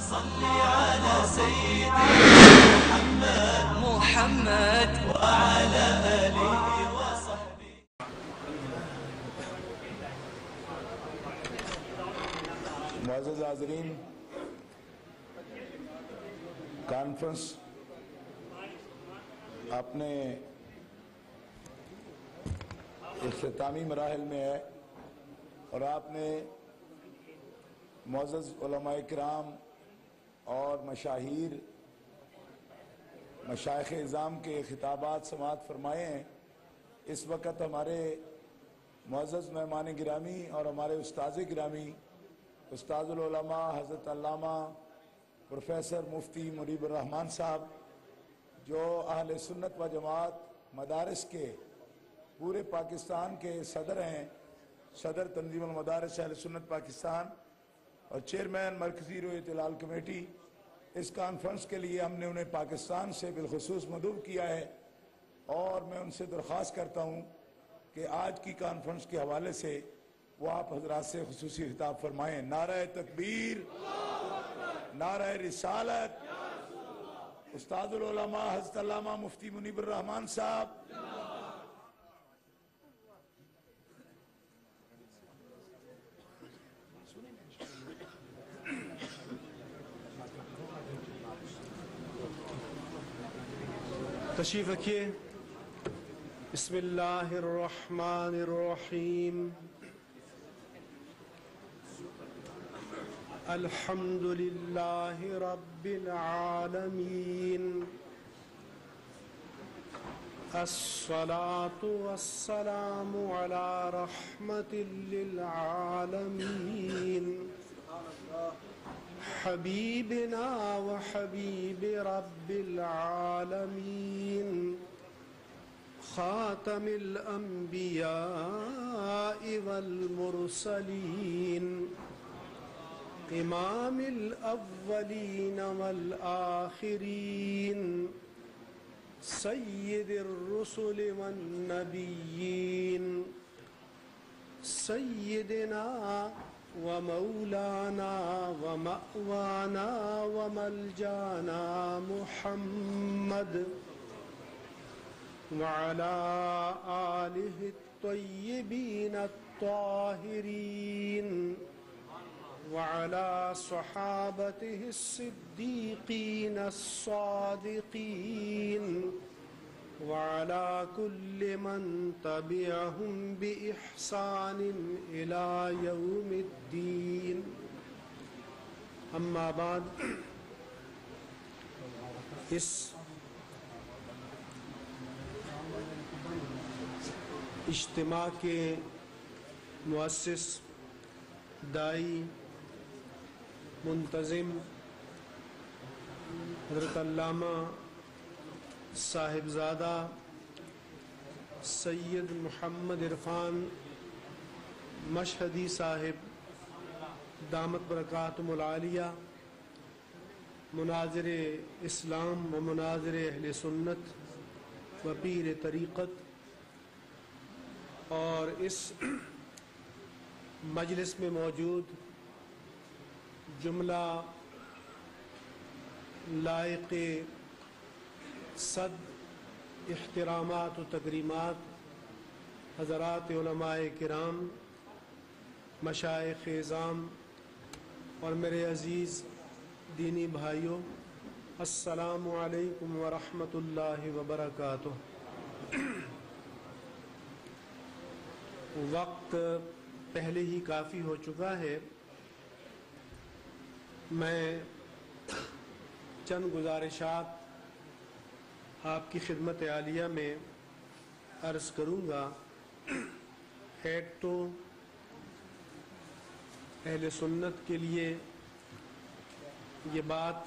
صل على سيدنا محمد وعلى آله وصحبه. معزز حاضرین، کانفرنس اپنے اختتامی مراحل میں ہے اور آپ نے معزز علماء کرام اور مشائخ اعظام کے خطابات سماعت فرمائے ہیں۔ اس وقت ہمارے معزز مہمان گرامی اور ہمارے استاذ گرامی، استاذ العلماء حضرت علامہ پروفیسر مفتی منیب الرحمان صاحب، جو اہل سنت و جماعت مدارس کے پورے پاکستان کے صدر ہیں، صدر تنظیم المدارس اہل سنت پاکستان اور چیئرمین مرکزی رویت الہلال کمیٹی، اس کانفرنس کے لیے ہم نے انہیں پاکستان سے بالخصوص مدعو کیا ہے، اور میں ان سے درخواست کرتا ہوں کہ آج کی کانفرنس کے حوالے سے وہ آپ حضرات سے خصوصی خطاب فرمائیں۔ نعرہ تکبیر، نعرہ رسالت، استاد العلماء حضرت علامہ مفتی منیب الرحمان صاحب۔ تشریف رکھیے۔ بسم اللہ الرحمن الرحیم۔ الحمد للہ رب العالمین، الصلاة والسلام علی رحمت للعالمین، حبیبنا و حبیب رب العالمین، خاتم الانبیاء والمرسلین، امام الاولین والآخرین، سید الرسل والنبیین، سیدنا ومولانا ومأوانا وملجانا محمد وعلى آلہ الطیبین الطاہرین، وعلى صحابته الصدیقین الصادقین، وعلى كل من تبعهم بإحسان إلى يوم الدين۔ اما بعد، اس اجتماع کے مؤسس، داعی، منتظم حضرت علامہ صاحبزادہ سید محمد عرفان مشہدی صاحب دامت برکاتہم العالیہ، مناظر اسلام و مناظر اہل سنت و پیر طریقت، اور اس مجلس میں موجود جملہ لائق صد احترامات و تکریمات حضرات علماء کرام، مشائخ اعظام اور میرے عزیز دینی بھائیوں، السلام علیکم ورحمۃ اللہ وبرکاتہ۔ وقت پہلے ہی کافی ہو چکا ہے، میں چند گزارشات آپ کی خدمت عالیہ میں عرض کروں گا۔ ایک تو اہل سنت کے لیے یہ بات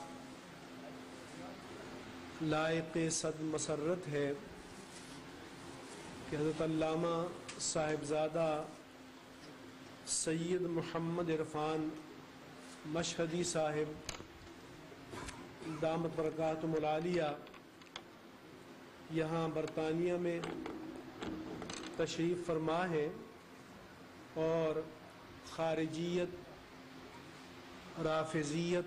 لائق صد مسرت ہے کہ حضرت علامہ صاحبزادہ سید محمد عرفان مشہدی صاحب دامت برکاتہم العالیہ یہاں برطانیہ میں تشریف فرما ہے اور خارجیت، رافضیت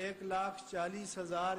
1,40,000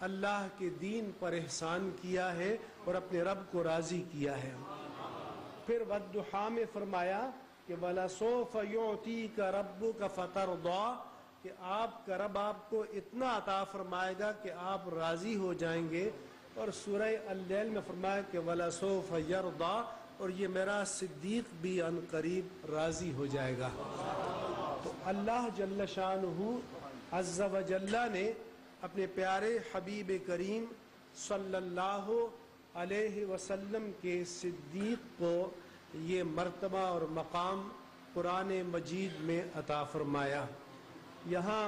اللہ کے دین پر احسان کیا ہے اور اپنے رب کو راضی کیا ہے۔ پھر والضحیٰ میں فرمایا کہ وَلَسَوْفَ يُعْطِيكَ رَبُّكَ فَتَرْضَىٰ، کہ آپ کا رب آپ کو اتنا عطا فرمائے گا کہ آپ راضی ہو جائیں گے۔ اور سورہ اللیل میں فرمایا کہ وَلَسَوْفَ يَرْضَىٰ، اور یہ میرا صدیق بھی عن قریب راضی ہو جائے گا۔ تو اللہ جل شانہ عز و جل نے اپنے پیارے حبیب کریم صلی اللہ علیہ وسلم کے صدیق کو یہ مرتبہ اور مقام قرآن مجید میں عطا فرمایا۔ یہاں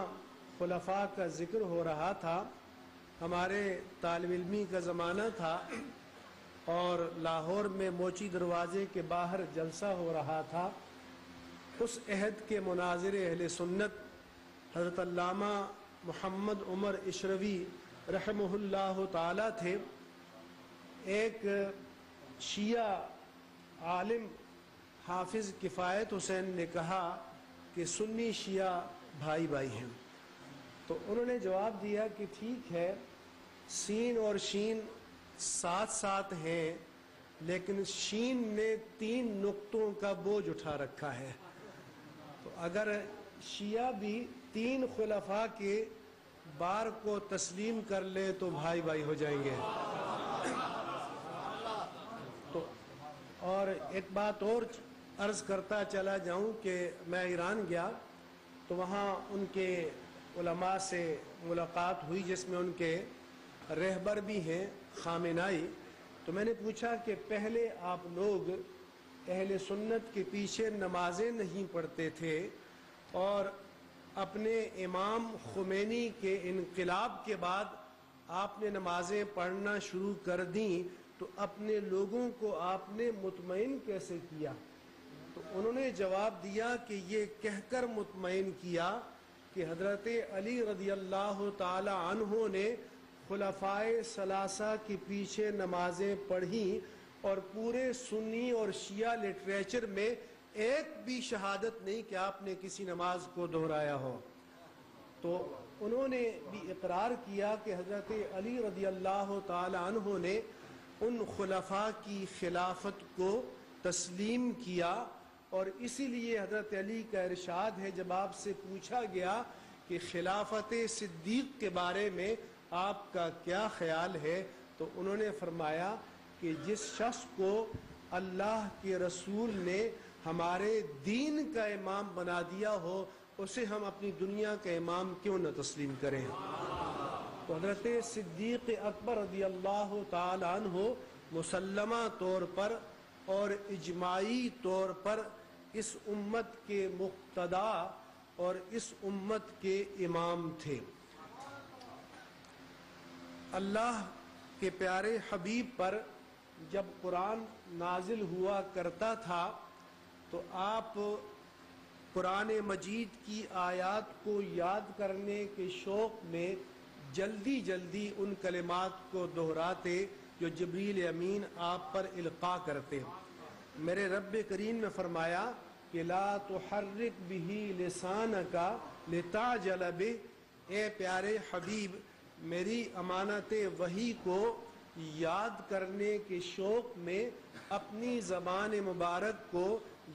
خلفاء کا ذکر ہو رہا تھا، ہمارے طالب علمی کا زمانہ تھا اور لاہور میں موچی دروازے کے باہر جلسہ ہو رہا تھا۔ اس عہد کے مناظر اہل سنت حضرت علامہ محمد عمر اشروی رحمہ اللہ تعالی تھے۔ ایک شیعہ عالم حافظ کفایت حسین نے کہا کہ سنی شیعہ بھائی بھائی ہیں، تو انہوں نے جواب دیا کہ ٹھیک ہے، سین اور شین ساتھ ساتھ ہیں، لیکن شین نے 3 نقطوں کا بوجھ اٹھا رکھا ہے، تو اگر شیعہ بھی 3 خلفاء کے بار کو تسلیم کر لے تو بھائی بھائی ہو جائیں گے۔ تو اور ایک بات اور عرض کرتا چلا جاؤں کہ میں ایران گیا تو وہاں ان کے علماء سے ملاقات ہوئی، جس میں ان کے رہبر بھی ہیں خامنائی۔ تو میں نے پوچھا کہ پہلے آپ لوگ اہل سنت کے پیچھے نمازیں نہیں پڑھتے تھے، اور اپنے امام خمینی کے انقلاب کے بعد آپ نے نمازیں پڑھنا شروع کر دیں، تو اپنے لوگوں کو آپ نے مطمئن کیسے کیا؟ تو انہوں نے جواب دیا کہ یہ کہہ کر مطمئن کیا کہ حضرت علی رضی اللہ تعالی عنہ نے خلفائے ثلاثہ کے پیچھے نمازیں پڑھیں، اور پورے سنی اور شیعہ لٹریچر میں ایک بھی شہادت نہیں کہ آپ نے کسی نماز کو دہرایا ہو۔ تو انہوں نے بھی اقرار کیا کہ حضرت علی رضی اللہ تعالی عنہ نے ان خلفاء کی خلافت کو تسلیم کیا، اور اسی لیے حضرت علی کا ارشاد ہے، جب آپ سے پوچھا گیا کہ خلافت صدیق کے بارے میں آپ کا کیا خیال ہے، تو انہوں نے فرمایا کہ جس شخص کو اللہ کے رسول نے ہمارے دین کا امام بنا دیا ہو، اسے ہم اپنی دنیا کا امام کیوں نہ تسلیم کریں۔ تو حضرت صدیق اکبر رضی اللہ تعالی عنہ مسلمہ طور پر اور اجماعی طور پر اس امت کے مقتدا اور اس امت کے امام تھے۔ اللہ کے پیارے حبیب پر جب قرآن نازل ہوا کرتا تھا تو آپ قرآن مجید کی آیات کو یاد کرنے کے شوق میں جلدی جلدی ان کلمات کو دہراتے جو جبریل امین آپ پر القاء کرتے۔ میرے رب کریم نے فرمایا کہ لا تحرک بہ لسانک لتعجل بہ، اے پیارے حبیب میری امانت وحی کو یاد کرنے کے شوق میں اپنی زبان مبارک کو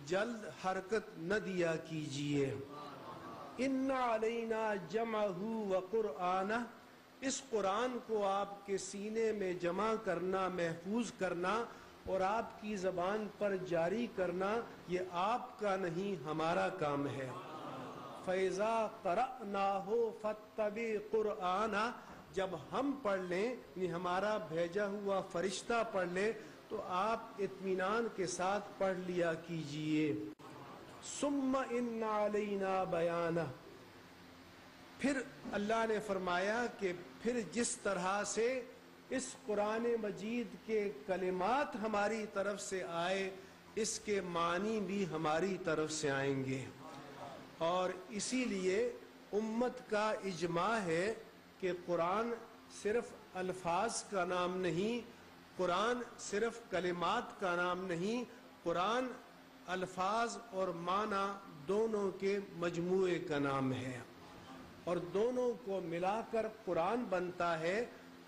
جلد حرکت نہ دیا کیجیے۔ ان علینا جمعہ وقرآنہ، اس قرآن کو آپ کے سینے میں جمع کرنا، محفوظ کرنا اور آپ کی زبان پر جاری کرنا، یہ آپ کا نہیں ہمارا کام ہے۔ فَإِذَا قَرَأْنَاهُ فَاتَّبِعْ قُرْآنَهُ، جب ہم پڑھ لیں یعنی ہمارا بھیجا ہوا فرشتہ پڑھ لے تو آپ اطمینان کے ساتھ پڑھ لیا کیجئے۔ ثُمَّ إِنَّ عَلَيْنَا بَيَانَهُ، پھر اللہ نے فرمایا کہ پھر جس طرح سے اس قرآن مجید کے کلمات ہماری طرف سے آئے، اس کے معنی بھی ہماری طرف سے آئیں گے۔ اور اسی لیے امت کا اجماع ہے کہ قرآن صرف الفاظ کا نام نہیں، قرآن صرف کلمات کا نام نہیں، قرآن الفاظ اور معنی دونوں کے مجموعے کا نام ہے، اور دونوں کو ملا کر قرآن بنتا ہے۔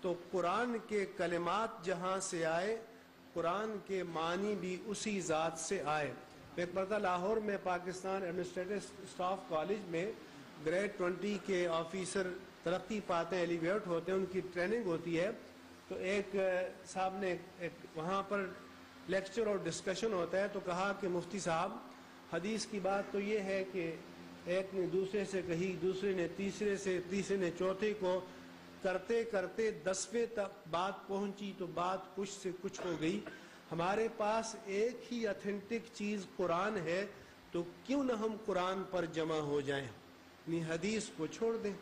تو قرآن کے کلمات جہاں سے آئے قرآن کے معنی بھی اسی ذات سے آئے۔ ایک مرتبہ لاہور میں پاکستان ایڈمنسٹریٹو اسٹاف کالج میں گریڈ 20 کے آفیسر ترقی پاتے ہیں، ایلیویٹ ہوتے ہیں، ان کی ٹریننگ ہوتی ہے، تو ایک صاحب نے وہاں پر لیکچر اور ڈسکشن ہوتا ہے، تو کہا کہ مفتی صاحب حدیث کی بات تو یہ ہے کہ ایک نے دوسرے سے کہی، دوسرے نے تیسرے سے، تیسرے نے چوتھے کو، کرتے کرتے 10ویں تک بات پہنچی تو بات کچھ سے کچھ ہو گئی۔ ہمارے پاس ایک ہی اتھینٹک چیز قرآن ہے، تو کیوں نہ ہم قرآن پر جمع ہو جائیں، یعنی حدیث کو چھوڑ دیں۔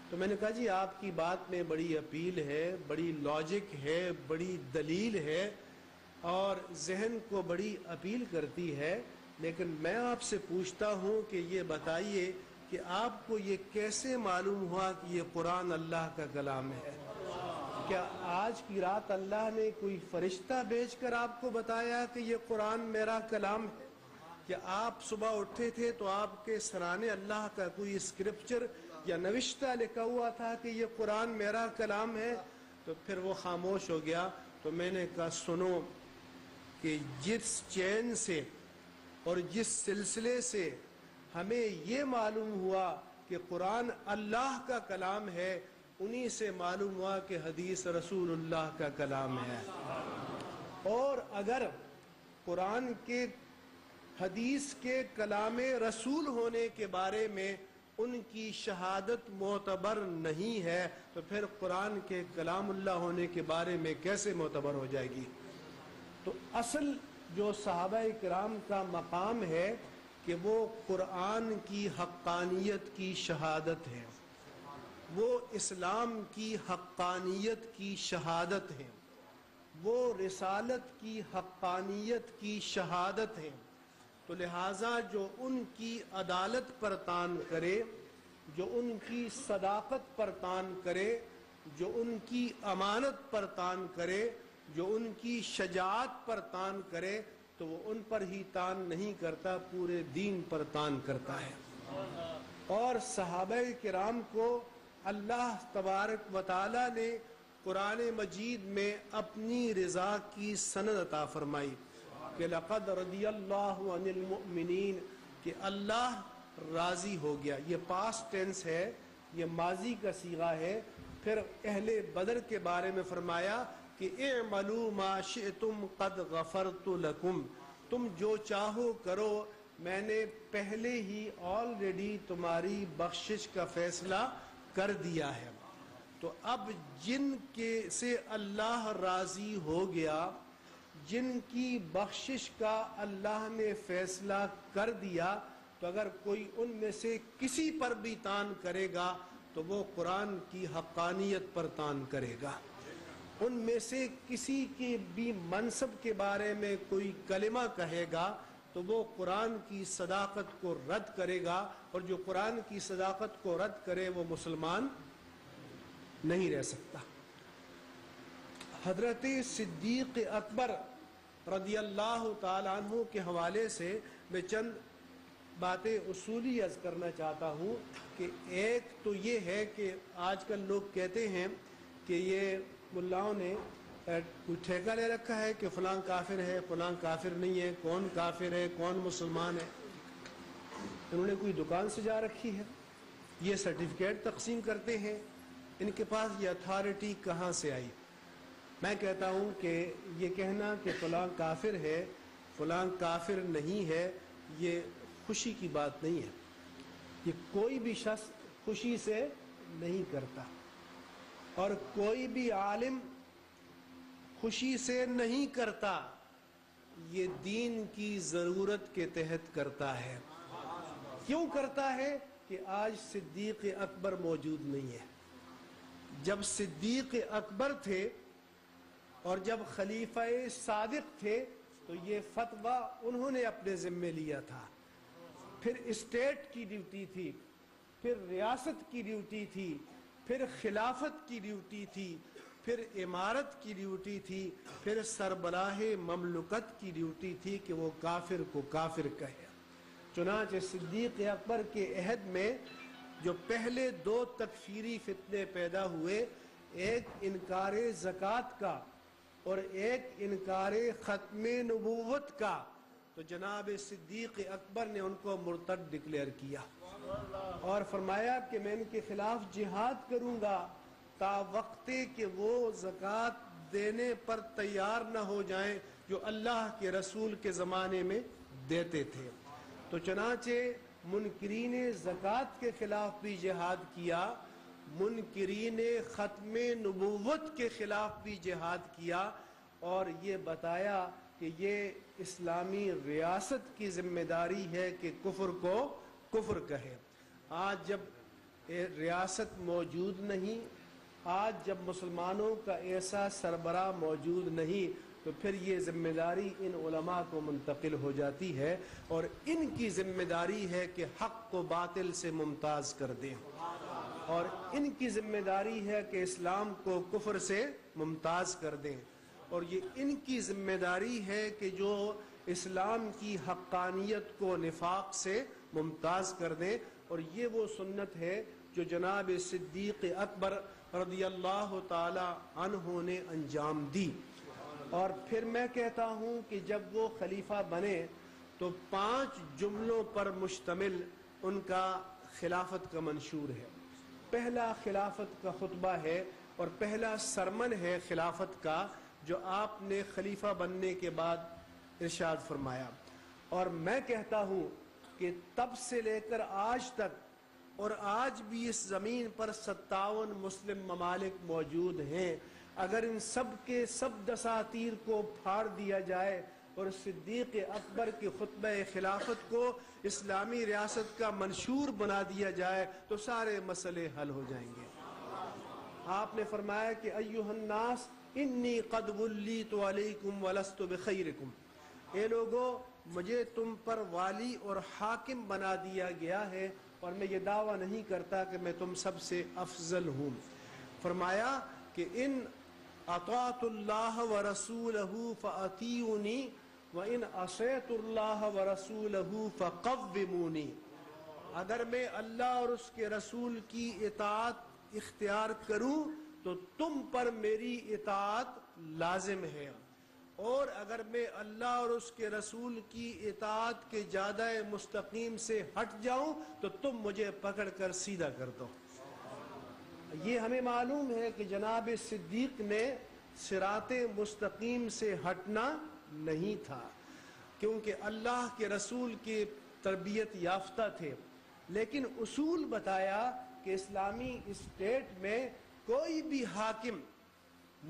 تو میں نے کہا جی آپ کی بات میں بڑی اپیل ہے، بڑی لاجک ہے، بڑی دلیل ہے اور ذہن کو بڑی اپیل کرتی ہے، لیکن میں آپ سے پوچھتا ہوں کہ یہ بتائیے کہ آپ کو یہ کیسے معلوم ہوا کہ یہ قرآن اللہ کا کلام ہے؟ کیا آج کی رات اللہ نے کوئی فرشتہ بھیج کر آپ کو بتایا کہ یہ قرآن میرا کلام ہے؟ کہ آپ صبح اٹھے تھے تو آپ کے سرانے اللہ کا کوئی اسکرپچر یا نوشتہ لکھا ہوا تھا کہ یہ قرآن میرا کلام ہے؟ تو پھر وہ خاموش ہو گیا۔ تو میں نے کہا سنو کہ جس چین سے اور جس سلسلے سے ہمیں یہ معلوم ہوا کہ قرآن اللہ کا کلام ہے، انہی سے معلوم ہوا کہ حدیث رسول اللہ کا کلام ہے۔ اور اگر قرآن کے حدیث کے کلام رسول ہونے کے بارے میں ان کی شہادت معتبر نہیں ہے تو پھر قرآن کے کلام اللہ ہونے کے بارے میں کیسے معتبر ہو جائے گی؟ تو اصل جو صحابہ کرام کا مقام ہے کہ وہ قرآن کی حقانیت کی شہادت ہے، وہ اسلام کی حقانیت کی شہادت ہے، وہ رسالت کی حقانیت کی شہادت ہے۔ تو لہٰذا جو ان کی عدالت پر تان کرے، جو ان کی صداقت پر تان کرے، جو ان کی امانت پر تان کرے، جو ان کی شجاعت پر تان کرے، تو وہ ان پر ہی تان نہیں کرتا، پورے دین پر تان کرتا ہے۔ اور صحابہ کرام کو اللہ تبارک و تعالی نے قرآن مجید میں اپنی رضا کی سند عطا فرمائی کہ لقد رضی اللہ عن المؤمنین، کہ اللہ راضی ہو گیا۔ یہ پاسٹ ٹینس ہے، یہ ماضی کا صیغہ ہے۔ پھر اہل بدر کے بارے میں فرمایا کہ اعملوا ما شئتم قد غفرت لکم، تم جو چاہو کرو، میں نے پہلے ہی آلریڈی تمہاری بخشش کا فیصلہ کر دیا ہے۔ تو اب جن کے سے اللہ راضی ہو گیا، جن کی بخشش کا اللہ نے فیصلہ کر دیا، تو اگر کوئی ان میں سے کسی پر بھی تان کرے گا تو وہ قرآن کی حقانیت پر تان کرے گا۔ ان میں سے کسی کے بھی منصب کے بارے میں کوئی کلمہ کہے گا تو وہ قرآن کی صداقت کو رد کرے گا، اور جو قرآن کی صداقت کو رد کرے وہ مسلمان نہیں رہ سکتا۔ حضرت صدیق اکبر رضی اللہ تعالی عنہ کے حوالے سے میں چند باتیں اصولی عرض کرنا چاہتا ہوں کہ ایک تو یہ ہے کہ آج کل لوگ کہتے ہیں کہ یہ ملاؤں نے کوئی ٹھیکہ لے رکھا ہے کہ فلاں کافر ہے، فلاں کافر نہیں ہے، کون کافر ہے، کون مسلمان ہے۔ انہوں نے کوئی دکان سجا رکھی ہے، یہ سرٹیفکیٹ تقسیم کرتے ہیں، ان کے پاس یہ اتھارٹی کہاں سے آئی؟ میں کہتا ہوں کہ یہ کہنا کہ فلاں کافر ہے، فلاں کافر نہیں ہے، یہ خوشی کی بات نہیں ہے۔ یہ کوئی بھی شخص خوشی سے نہیں کرتا، اور کوئی بھی عالم خوشی سے نہیں کرتا، یہ دین کی ضرورت کے تحت کرتا ہے۔ کیوں کرتا ہے؟ کہ آج صدیق اکبر موجود نہیں ہے۔ جب صدیق اکبر تھے اور جب خلیفہ صادق تھے تو یہ فتویٰ انہوں نے اپنے ذمے لیا تھا۔ پھر اسٹیٹ کی ڈیوٹی تھی، پھر ریاست کی ڈیوٹی تھی، پھر خلافت کی ڈیوٹی تھی، پھر امارت کی ڈیوٹی تھی، پھر سربراہ مملکت کی ڈیوٹی تھی کہ وہ کافر کو کافر کہے۔ چنانچہ صدیق اکبر کے عہد میں جو پہلے 2 تکفیری فتنے پیدا ہوئے، ایک انکار زکوٰۃ کا اور ایک انکار ختم نبوت کا، تو جناب صدیق اکبر نے ان کو مرتد ڈکلیئر کیا اور فرمایا کہ میں ان کے خلاف جہاد کروں گا تا وقتے کہ وہ زکوٰۃ دینے پر تیار نہ ہو جائیں جو اللہ کے رسول کے زمانے میں دیتے تھے۔ تو چنانچہ منکرین زکوٰۃ کے خلاف بھی جہاد کیا، منکرین ختم نبوت کے خلاف بھی جہاد کیا، اور یہ بتایا کہ یہ اسلامی ریاست کی ذمہ داری ہے کہ کفر کو کفر کہے۔ آج جب ریاست موجود نہیں، آج جب مسلمانوں کا ایسا سربراہ موجود نہیں، تو پھر یہ ذمہ داری ان علماء کو منتقل ہو جاتی ہے، اور ان کی ذمہ داری ہے کہ حق کو باطل سے ممتاز کر دیں، اور ان کی ذمہ داری ہے کہ اسلام کو کفر سے ممتاز کر دیں، اور یہ ان کی ذمہ داری ہے کہ جو اسلام کی حقانیت کو نفاق سے ممتاز کر دیں، اور یہ وہ سنت ہے جو جناب صدیق اکبر رضی اللہ تعالی عنہ نے انجام دی۔ اور پھر میں کہتا ہوں کہ جب وہ خلیفہ بنے تو 5 جملوں پر مشتمل ان کا خلافت کا منشور ہے۔ پہلا خلافت کا خطبہ ہے اور پہلا سرمن ہے خلافت کا، جو آپ نے خلیفہ بننے کے بعد ارشاد فرمایا۔ اور میں کہتا ہوں کہ تب سے لے کر آج تک، اور آج بھی اس زمین پر 57 مسلم ممالک موجود ہیں، اگر ان سب کے سب دساتیر کو پھاڑ دیا جائے اور صدیق اکبر کے خطبہ خلافت کو اسلامی ریاست کا منشور بنا دیا جائے تو سارے مسئلے حل ہو جائیں گے۔ آپ نے فرمایا کہ ایھا الناس انی قد ولیت علیکم ولست بخیرکم، اے لوگو مجھے تم پر والی اور حاکم بنا دیا گیا ہے، اور میں یہ دعویٰ نہیں کرتا کہ میں تم سب سے افضل ہوں۔ فرمایا کہ ان اطعت اللہ ورسولہ فاطیعونی وان عصیت اللہ ورسولہ فقومونی، اگر میں اللہ اور اس کے رسول کی اطاعت اختیار کروں تو تم پر میری اطاعت لازم ہے، اور اگر میں اللہ اور اس کے رسول کی اطاعت کے جادہ مستقیم سے ہٹ جاؤں تو تم مجھے پکڑ کر سیدھا کر دو۔ یہ ہمیں معلوم ہے کہ جناب صدیق نے صراط مستقیم سے ہٹنا نہیں تھا، کیونکہ اللہ کے رسول کی تربیت یافتہ تھے، لیکن اصول بتایا کہ اسلامی اسٹیٹ میں کوئی بھی حاکم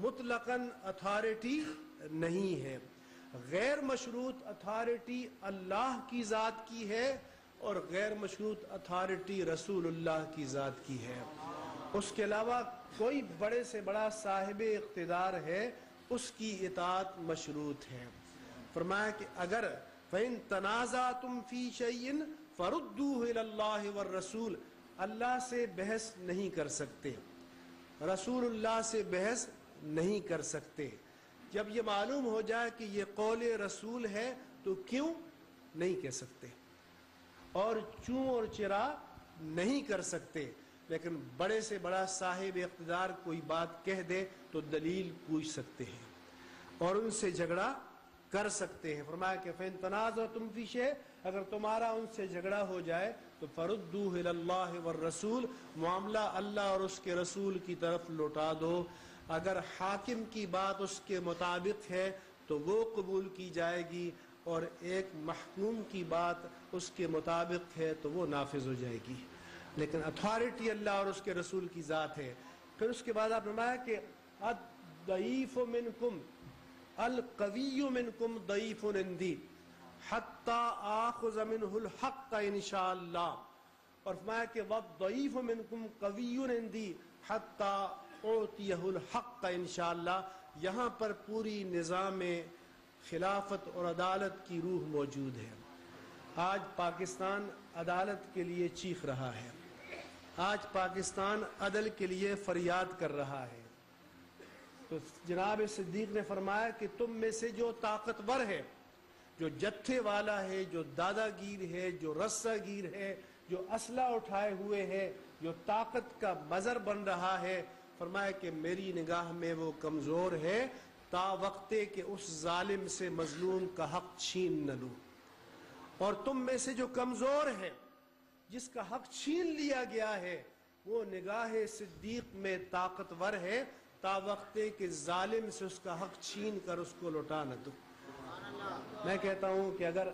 مطلقاً اتھارٹی نہیں ہے، غیر مشروط اتھارٹی اللہ کی ذات کی ہے اور غیر مشروط اتھارٹی رسول اللہ کی ذات کی ہے۔ اس کے علاوہ کوئی بڑے سے بڑا صاحب اقتدار ہے، اس کی اطاعت مشروط ہے۔ فرمایا کہ اگر فَإِن تَنَازَعْتُمْ فِي شَيْءٍ فَرُدُّوهُ إِلَى اللَّهِ وَالرَّسُولِ، اللہ سے بحث نہیں کر سکتے، رسول اللہ سے بحث نہیں کر سکتے۔ جب یہ معلوم ہو جائے کہ یہ قول رسول ہے تو کیوں نہیں کہہ سکتے، اور چوں اور چرا نہیں کر سکتے، لیکن بڑے سے بڑا صاحب اقتدار کوئی بات کہہ دے تو دلیل پوچھ سکتے ہیں اور ان سے جھگڑا کر سکتے ہیں۔ فرمایا کہ فَإِن تَنَازَعْتُمْ فِي شَيْءٍ، اگر تمہارا ان سے جھگڑا ہو جائے تو فَرُدُّوهُ إِلَى اللَّهِ وَالرَّسُولِ، معاملہ اللہ اور اس کے رسول کی طرف لوٹا دو۔ اگر حاکم کی بات اس کے مطابق ہے تو وہ قبول کی جائے گی، اور ایک محکوم کی بات اس کے مطابق ہے تو وہ نافذ ہو جائے گی، لیکن اتھارٹی اللہ اور اس کے رسول کی ذات ہے۔ پھر اس کے بعد آپ نے فرمایا کہ الضعیف منکم القوی منکم ضعیف عندی حتی آخذ منہ الحق انشاءاللہ، اور فرمایا کہ والضعیف منکم قوی عندی حتی اعطیہ الحق انشاءاللہ۔ یہاں پر پوری نظام خلافت اور عدالت کی روح موجود ہے۔ آج پاکستان عدالت کے لیے چیخ رہا ہے، آج پاکستان عدل کے لیے فریاد کر رہا ہے۔ تو جناب صدیق نے فرمایا کہ تم میں سے جو طاقتور ہے، جو جتھے والا ہے، جو دادا گیر ہے، جو رسہ گیر ہے، جو اسلحہ اٹھائے ہوئے ہے، جو طاقت کا مظہر بن رہا ہے، فرمایا کہ میری نگاہ میں وہ کمزور ہے تا وقتے کہ اس ظالم سے مظلوم کا حق چھین نہ لوں، اور تم میں سے جو کمزور ہے جس کا حق چھین لیا گیا ہے وہ نگاہ صدیق میں طاقتور ہے تا وقتے کہ ظالم سے اس کا حق چھین کر اس کو لوٹا نہ دو۔ میں کہتا ہوں کہ اگر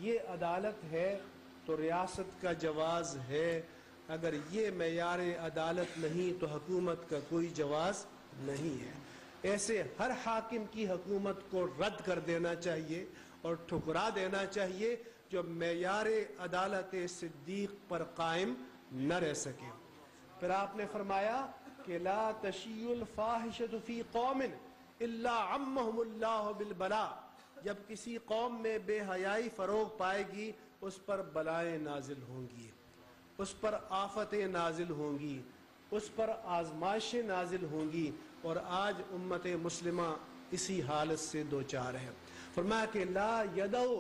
یہ عدالت ہے تو ریاست کا جواز ہے، اگر یہ معیار عدالت نہیں تو حکومت کا کوئی جواز نہیں ہے۔ ایسے ہر حاکم کی حکومت کو رد کر دینا چاہیے اور ٹھکرا دینا چاہیے جو معیار عدالت صدیق پر قائم نہ رہ سکے۔ پھر آپ نے فرمایا کہ لا تشیع الفاحشۃ فی قوم الا عمهم اللہ بالبلاء، جب کسی قوم میں بے حیائی فروغ پائے گی اس پر بلائیں نازل ہوں گی، اس پر آفتیں نازل ہوں گی، اس پر آزمائشیں نازل ہوں گی، اور آج امت مسلمہ اسی حالت سے دوچار ہے۔ فرمایا کہ لا یدعو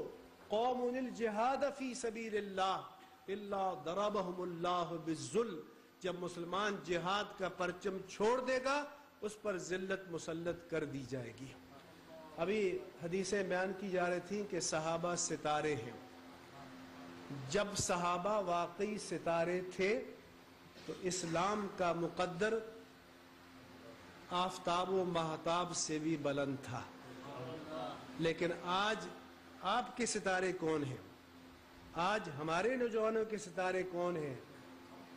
قوم الجہاد فی سبیل اللہ الا ضربہم اللہ بالذل، جب مسلمان جہاد کا پرچم چھوڑ دے گا اس پر ذلت مسلط کر دی جائے گی۔ ابھی حدیثیں بیان کی جا رہی تھیں کہ صحابہ ستارے ہیں، جب صحابہ واقعی ستارے تھے تو اسلام کا مقدر آفتاب و مہتاب سے بھی بلند تھا، لیکن آج آپ کے ستارے کون ہیں؟ آج ہمارے نوجوانوں کے ستارے کون ہیں؟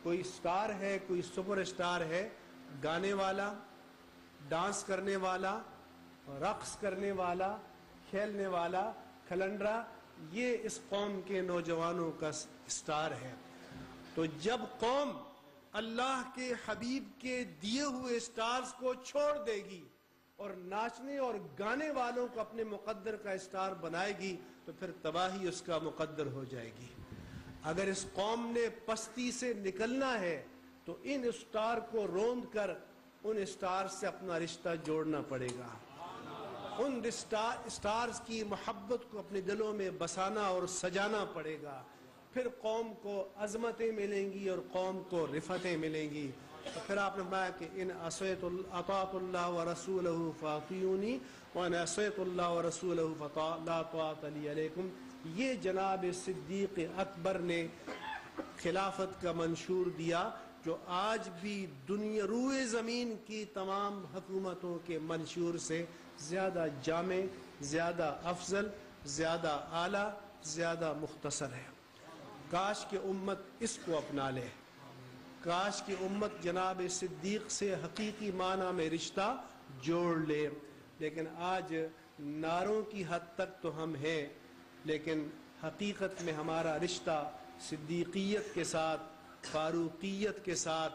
کوئی سٹار ہے، کوئی سپر سٹار ہے، گانے والا، ڈانس کرنے والا، رقص کرنے والا، کھیلنے والا، کھلنڈرا، یہ اس قوم کے نوجوانوں کا سٹار ہے۔ تو جب قوم اللہ کے حبیب کے دیے ہوئے سٹارز کو چھوڑ دے گی اور ناچنے اور گانے والوں کو اپنے مقدر کا سٹار بنائے گی تو پھر تباہی اس کا مقدر ہو جائے گی۔ اگر اس قوم نے پستی سے نکلنا ہے تو ان سٹار کو روند کر ان سٹار سے اپنا رشتہ جوڑنا پڑے گا، ان سٹارز کی محبت کو اپنے دلوں میں بسانا اور سجانا پڑے گا، پھر قوم کو عظمتیں ملیں گی اور قوم کو رفتیں ملیں گی۔ تو پھر آپ نے فرمایا کہ ان اطعت اللہ ورسولہ فاطیعونی وان عصیت اللہ ورسولہ فلا طاعۃ لی علیکم، یہ جناب صدیق اکبر نے خلافت کا منشور دیا جو آج بھی دنیا روئے زمین کی تمام حکومتوں کے منشور سے زیادہ جامع، زیادہ افضل، زیادہ اعلیٰ، زیادہ مختصر ہے۔ کاش کہ امت اس کو اپنا لے، کاش کہ امت جناب صدیق سے حقیقی معنی میں رشتہ جوڑ لے، لیکن آج نعروں کی حد تک تو ہم ہیں، لیکن حقیقت میں ہمارا رشتہ صدیقیت کے ساتھ، فاروقیت کے ساتھ،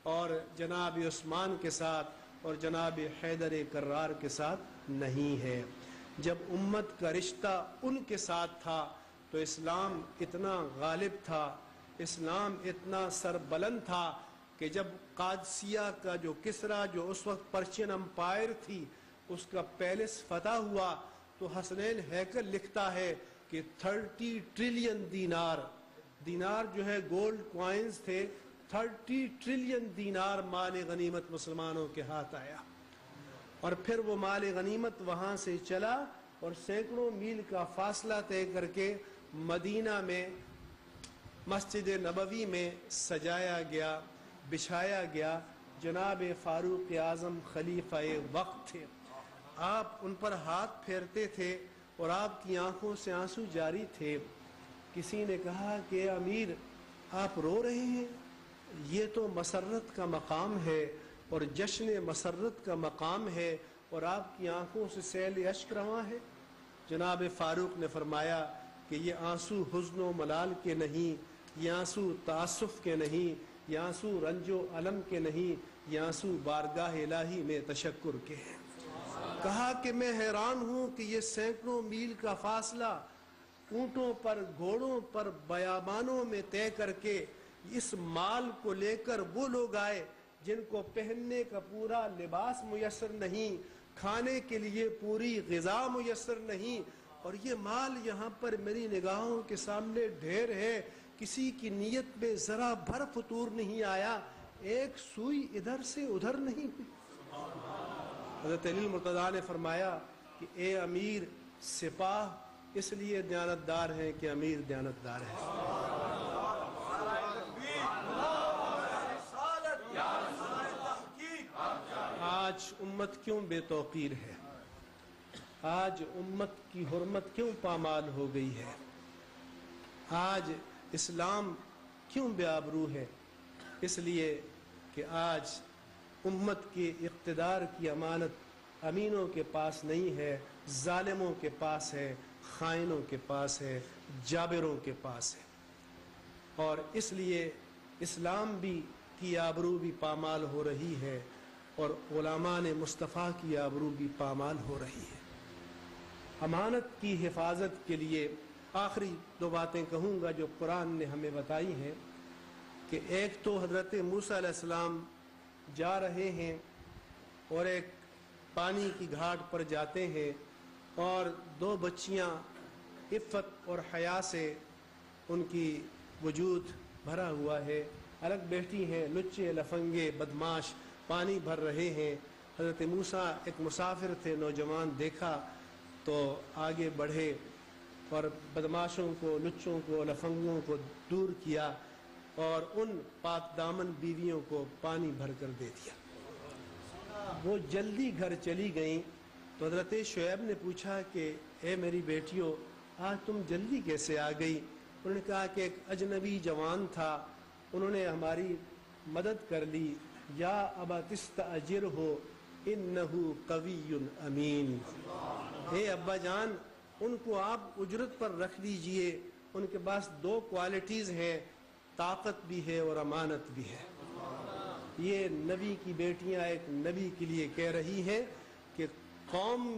اور جناب عثمان کے ساتھ، اور جناب حیدر کرار کے ساتھ نہیں ہے۔ جب امت کا رشتہ ان کے ساتھ تھا تو اسلام اتنا غالب تھا، اسلام اتنا سربلند تھا کہ جب قادسیہ کا جو کسرا جو اس وقت پرشین امپائر تھی اس کا پیلس فتح ہوا تو حسنین ہیکل لکھتا ہے کہ 30 ٹریلین دینار جو ہے گولڈ کوائنز تھے، 30 ٹریلین دینار مال غنیمت مسلمانوں کے ہاتھ آیا، اور پھر وہ مال غنیمت وہاں سے چلا اور سینکڑوں میل کا فاصلہ طے کر کے مدینہ میں مسجد نبوی میں سجایا گیا، بچھایا گیا۔ جناب فاروق اعظم خلیفہ وقت تھے، آپ ان پر ہاتھ پھیرتے تھے اور آپ کی آنکھوں سے آنسو جاری تھے۔ کسی نے کہا کہ امیر آپ رو رہے ہیں، یہ تو مسرت کا مقام ہے اور جشن مسرت کا مقام ہے اور آپ کی آنکھوں سے سیل اشک رواں ہے۔ جناب فاروق نے فرمایا کہ یہ آنسو حزن و ملال کے نہیں، یہ آنسو تعصف کے نہیں، یہ آنسو رنج و علم کے نہیں، یہ آنسو بارگاہ الہی میں تشکر کے ہیں۔ کہا کہ میں حیران ہوں کہ یہ سینکڑوں میل کا فاصلہ اونٹوں پر، گھوڑوں پر، بیابانوں میں طے کر کے اس مال کو لے کر وہ لوگ آئے جن کو پہننے کا پورا لباس میسر نہیں، کھانے کے لیے پوری غذا میسر نہیں، اور یہ مال یہاں پر میری نگاہوں کے سامنے ڈھیر ہے، کسی کی نیت میں ذرا بھر فطور نہیں آیا ایک سوئی ادھر سے ادھر نہیں ہوئی۔ حضرت علی مرتضیٰ نے فرمایا کہ اے امیر، سپاہ اس لیے دیانتدار ہیں کہ امیر دیانتدار ہے۔ آج امت کیوں بے توقیر ہے؟ آج امت کی حرمت کیوں پامال ہو گئی ہے؟ آج اسلام کیوں بے آبرو ہے؟ اس لیے کہ آج امت کے اقتدار کی امانت امینوں کے پاس نہیں ہے، ظالموں کے پاس ہے، خائنوں کے پاس ہے، جابروں کے پاس ہے، اور اس لیے اسلام بھی کی آبرو بھی پامال ہو رہی ہے اور علماء مصطفیٰ کی آبرو بھی پامال ہو رہی ہے۔ امانت کی حفاظت کے لیے آخری دو باتیں کہوں گا جو قرآن نے ہمیں بتائی ہیں، کہ ایک تو حضرت موسیٰ علیہ السلام جا رہے ہیں اور ایک پانی کی گھاٹ پر جاتے ہیں اور دو بچیاں عفت اور حیا سے ان کی وجود بھرا ہوا ہے، الگ بیٹھی ہیں، لچے لفنگے بدماش پانی بھر رہے ہیں۔ حضرت موسیٰ ایک مسافر تھے، نوجوان دیکھا تو آگے بڑھے اور بدماشوں کو، لچوں کو، لفنگوں کو دور کیا اور ان پاک دامن بیویوں کو پانی بھر کر دے دیا۔ وہ جلدی گھر چلی گئیں تو حضرت شعیب نے پوچھا کہ اے میری بیٹیوں، آج تم جلدی کیسے آ گئی؟ انہوں نے کہا کہ ایک اجنبی جوان تھا، انہوں نے ہماری مدد کر لی۔ یا ابا تستاجرہ انہ قوی امین، اے ابا جان ان کو آپ اجرت پر رکھ لیجئے، ان کے پاس دو کوالٹیز ہیں، طاقت بھی ہے اور امانت بھی ہے۔ یہ نبی کی بیٹیاں ایک نبی کے لیے کہہ رہی ہیں کہ قوم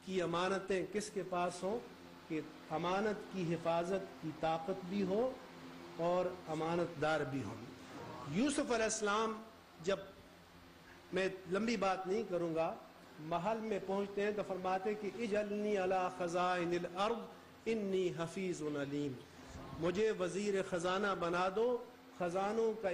کی امانتیں کس کے پاس ہوں، کہ امانت کی حفاظت کی طاقت بھی ہو اور امانت دار بھی ہوں۔ یوسف علیہ السلام جب، میں لمبی بات نہیں کروں گا، محل میں پہنچتے ہیں تو فرماتے کہ اجعلنی علی خزائن الارض انی حفیظ علیم، مجھے وزیر خزانہ بنا دو، خزانوں کا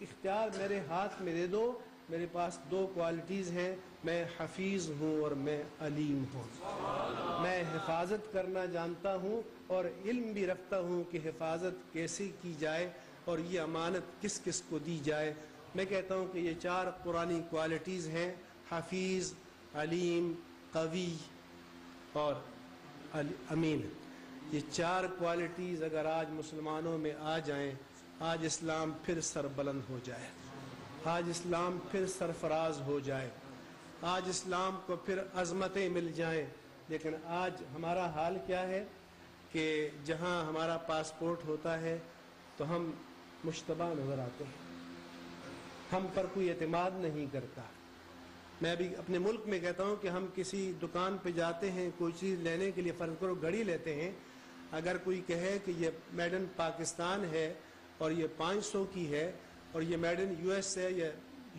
اختیار میرے ہاتھ میں دے دو، میرے پاس دو کوالٹیز ہیں، میں حفیظ ہوں اور میں علیم ہوں، میں حفاظت کرنا جانتا ہوں اور علم بھی رکھتا ہوں کہ حفاظت کیسے کی جائے اور یہ امانت کس کس کو دی جائے۔ میں کہتا ہوں کہ یہ چار قرآنی کوالٹیز ہیں، حفیظ، علیم، قوی اور امین۔ یہ چار کوالٹیز اگر آج مسلمانوں میں آ جائیں، آج اسلام پھر سربلند ہو جائے، آج اسلام پھر سرفراز ہو جائے، آج اسلام کو پھر عظمتیں مل جائیں۔ لیکن آج ہمارا حال کیا ہے کہ جہاں ہمارا پاسپورٹ ہوتا ہے تو ہم مشتبہ نظر آتے ہیں، ہم پر کوئی اعتماد نہیں کرتا۔ میں ابھی اپنے ملک میں کہتا ہوں کہ ہم کسی دکان پہ جاتے ہیں کوئی چیز لینے کے لیے، فرض کرو گھڑی لیتے ہیں، اگر کوئی کہے کہ یہ میڈ ان پاکستان ہے اور یہ 500 کی ہے اور یہ میڈ ان US ہے یا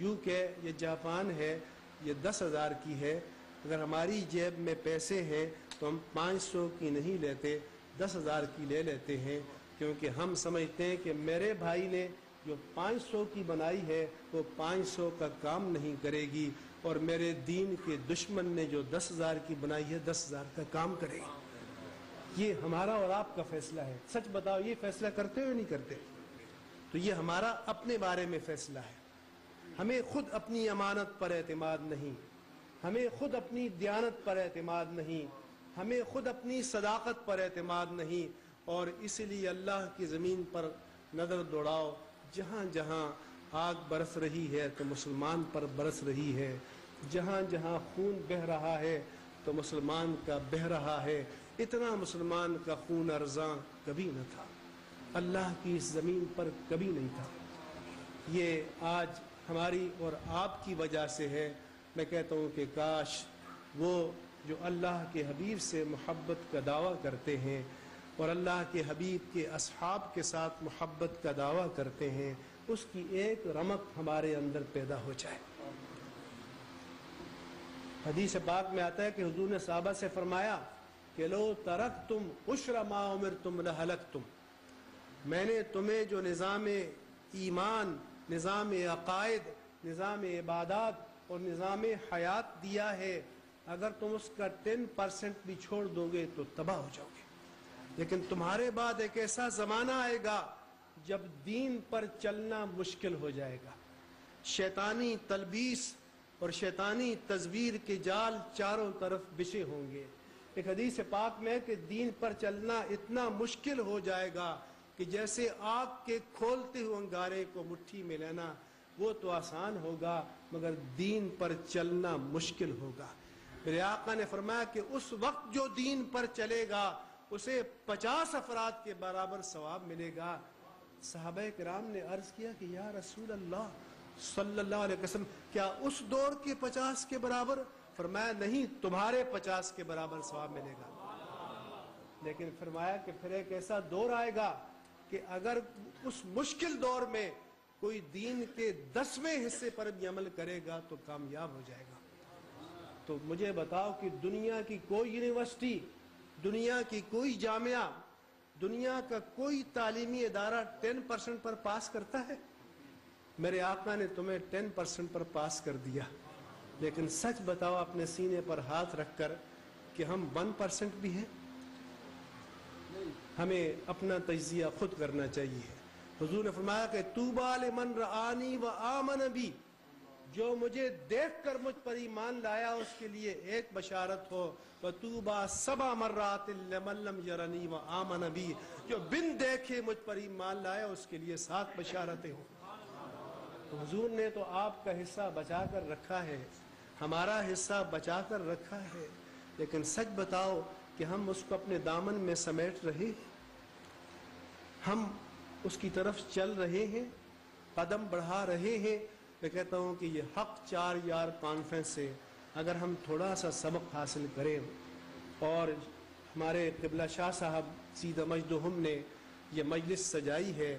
UK یا جاپان ہے، یہ 10,000 کی ہے، اگر ہماری جیب میں پیسے ہیں تو ہم 500 کی نہیں لیتے، 10,000 کی لے لیتے ہیں، کیونکہ ہم سمجھتے ہیں کہ میرے بھائی نے جو 500 کی بنائی ہے وہ 500 کا کام نہیں کرے گی، اور میرے دین کے دشمن نے جو 10,000 کی بنائی ہے 10,000 کا کام کرے گی۔ یہ ہمارا اور آپ کا فیصلہ ہے۔ سچ بتاؤ، یہ فیصلہ کرتے ہو یا نہیں کرتے؟ تو یہ ہمارا اپنے بارے میں فیصلہ ہے۔ ہمیں خود اپنی امانت پر اعتماد نہیں، ہمیں خود اپنی دیانت پر اعتماد نہیں، ہمیں خود اپنی صداقت پر اعتماد نہیں، اور اس لیے اللہ کی زمین پر نظر دوڑاؤ، جہاں جہاں آگ برس رہی ہے تو مسلمان پر برس رہی ہے، جہاں جہاں خون بہہ رہا ہے تو مسلمان کا بہہ رہا ہے۔ اتنا مسلمان کا خون ارزاں کبھی نہ تھا، اللہ کی اس زمین پر کبھی نہیں تھا۔ یہ آج ہماری اور آپ کی وجہ سے ہے۔ میں کہتا ہوں کہ کاش وہ جو اللہ کے حبیب سے محبت کا دعویٰ کرتے ہیں اور اللہ کے حبیب کے اصحاب کے ساتھ محبت کا دعویٰ کرتے ہیں، اس کی ایک رمق ہمارے اندر پیدا ہو جائے۔ حدیث پاک میں آتا ہے کہ حضور نے صحابہ سے فرمایا کہ لو ترکتم عشر ما امرتم لہلکتم، میں نے تمہیں جو نظام ایمان نظام عقائد، نظام عبادات اور نظام حیات دیا ہے، اگر تم اس کا 10% بھی چھوڑ دو گے تو تباہ ہو جاؤ گے۔ لیکن تمہارے بعد ایک ایسا زمانہ آئے گا جب دین پر چلنا مشکل ہو جائے گا، شیطانی تلبیس اور شیطانی تصویر کے جال چاروں طرف بچھے ہوں گے۔ ایک حدیث پاک میں کہ دین پر چلنا اتنا مشکل ہو جائے گا کہ جیسے آگ کے کھولتے ہوئے انگارے کو مٹھی میں لینا، وہ تو آسان ہوگا مگر دین پر چلنا مشکل ہوگا۔ میرے آقا نے فرمایا کہ اس وقت جو دین پر چلے گا اسے 50 افراد کے برابر ثواب ملے گا۔ صحابہ کرام نے عرض کیا کہ یا رسول اللہ صلی اللہ علیہ وسلم، کیا اس دور کے 50 کے برابر؟ فرمایا نہیں، تمہارے 50 کے برابر ثواب ملے گا۔ لیکن فرمایا کہ پھر ایک ایسا دور آئے گا کہ اگر اس مشکل دور میں کوئی دین کے 10ویں حصے پر بھی عمل کرے گا تو کامیاب ہو جائے گا۔ تو مجھے بتاؤ کہ دنیا کی کوئی یونیورسٹی، دنیا کی کوئی جامعہ، دنیا کا کوئی تعلیمی ادارہ 10% پر پاس کرتا ہے؟ میرے آقا نے تمہیں 10% پر پاس کر دیا، لیکن سچ بتاؤ اپنے سینے پر ہاتھ رکھ کر کہ ہم 1% بھی ہیں؟ ہمیں اپنا تجزیہ خود کرنا چاہیے۔ حضور نے فرمایا کہ طوبیٰ لمن رآنی و آمن بی، جو مجھے دیکھ کر مجھ پر ایمان لایا اس کے لیے ایک بشارت ہو، وطوبیٰ 7 مرات لمن لم یرنی و آمن بی، جو بن دیکھے مجھ پر ایمان لایا اس کے لیے 7 بشارتیں ہوں۔ تو حضور نے تو آپ کا حصہ بچا کر رکھا ہے، ہمارا حصہ بچا کر رکھا ہے، لیکن سچ بتاؤ کہ ہم اس کو اپنے دامن میں سمیٹ رہے ہیں؟ ہم اس کی طرف چل رہے ہیں، قدم بڑھا رہے ہیں؟ میں کہتا ہوں کہ یہ حق 4 یار کانفرنس سے اگر ہم تھوڑا سا سبق حاصل کریں، اور ہمارے قبلہ شاہ صاحب سید مجدہم نے یہ مجلس سجائی ہے،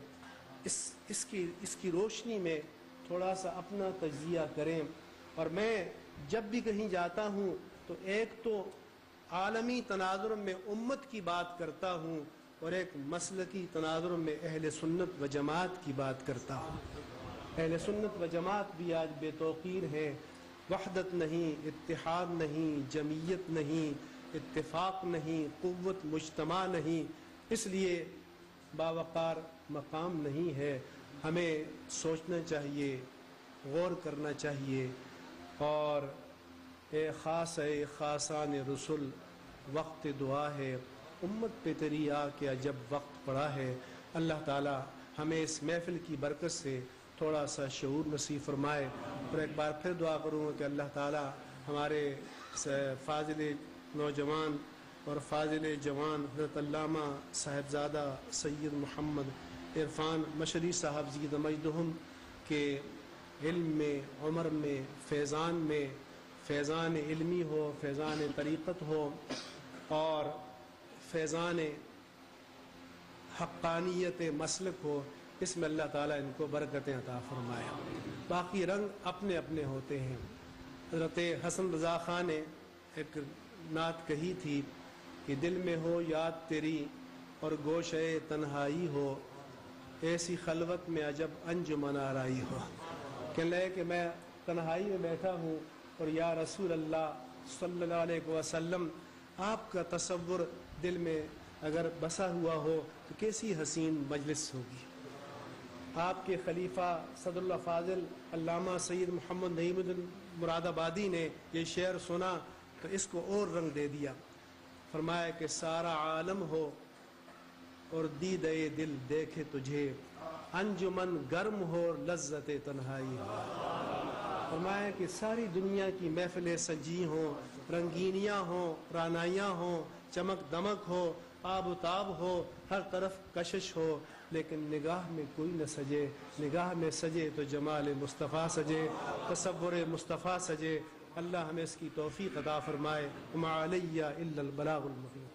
اس کی روشنی میں تھوڑا سا اپنا تجزیہ کریں۔ اور میں جب بھی کہیں جاتا ہوں تو ایک تو عالمی تناظر میں امت کی بات کرتا ہوں اور ایک مسلکی تناظر میں اہل سنت و جماعت کی بات کرتا ہوں۔ اہل سنت و جماعت بھی آج بے توقیر ہے، وحدت نہیں، اتحاد نہیں، جمعیت نہیں، اتفاق نہیں، قوت مجتمع نہیں، اس لیے باوقار مقام نہیں ہے۔ ہمیں سوچنا چاہیے، غور کرنا چاہیے، اور اے خاصان رسول، وقت دعا ہے، امت پہ تیری آ کے عجب وقت پڑا ہے۔ اللہ تعالی ہمیں اس محفل کی برکت سے تھوڑا سا شعور نصیب فرمائے، اور ایک بار پھر دعا کروں کہ اللہ تعالی ہمارے فاضل نوجوان اور فاضل جوان حضرت علامہ صاحبزادہ سید محمد عرفان مشری صاحب سید مجدہم کے علم میں، عمر میں، فیضان علمی ہو، فیضان طریقت ہو، اور فیضان حقانیت مسلک ہو، اس میں اللہ تعالیٰ ان کو برکتیں عطا فرمائے۔ باقی رنگ اپنے اپنے ہوتے ہیں۔ حضرت حسن رضا خان نے ایک نعت کہی تھی کہ دل میں ہو یاد تیری اور گوشے تنہائی ہو، ایسی خلوت میں عجب انجمن آرائی ہو۔ کہنے لگے کہ میں تنہائی میں بیٹھا ہوں اور یا رسول اللہ صلی اللہ علیہ وسلم آپ کا تصور دل میں اگر بسا ہوا ہو تو کیسی حسین مجلس ہوگی۔ آپ کے خلیفہ صدر اللہ فاضل علامہ سید محمد نعیم الدین مراد آبادی نے یہ شعر سنا تو اس کو اور رنگ دے دیا۔ فرمایا کہ سارا عالم ہو اور دیدے دل دیکھے تجھے، انجمن گرم ہو لذت تنہائی ہو۔ فرمایا کہ ساری دنیا کی محفلیں سجی ہوں، رنگینیاں ہوں، رانائیاں ہوں، چمک دمک ہو، آب و تاب ہو، ہر طرف کشش ہو، لیکن نگاہ میں کوئی نہ سجے۔ نگاہ میں سجے تو جمال مصطفیٰ سجے، تصور مصطفیٰ سجے۔ اللہ ہمیں اس کی توفیق عطا فرمائے۔ وما علیہ الا البلاغ المبین۔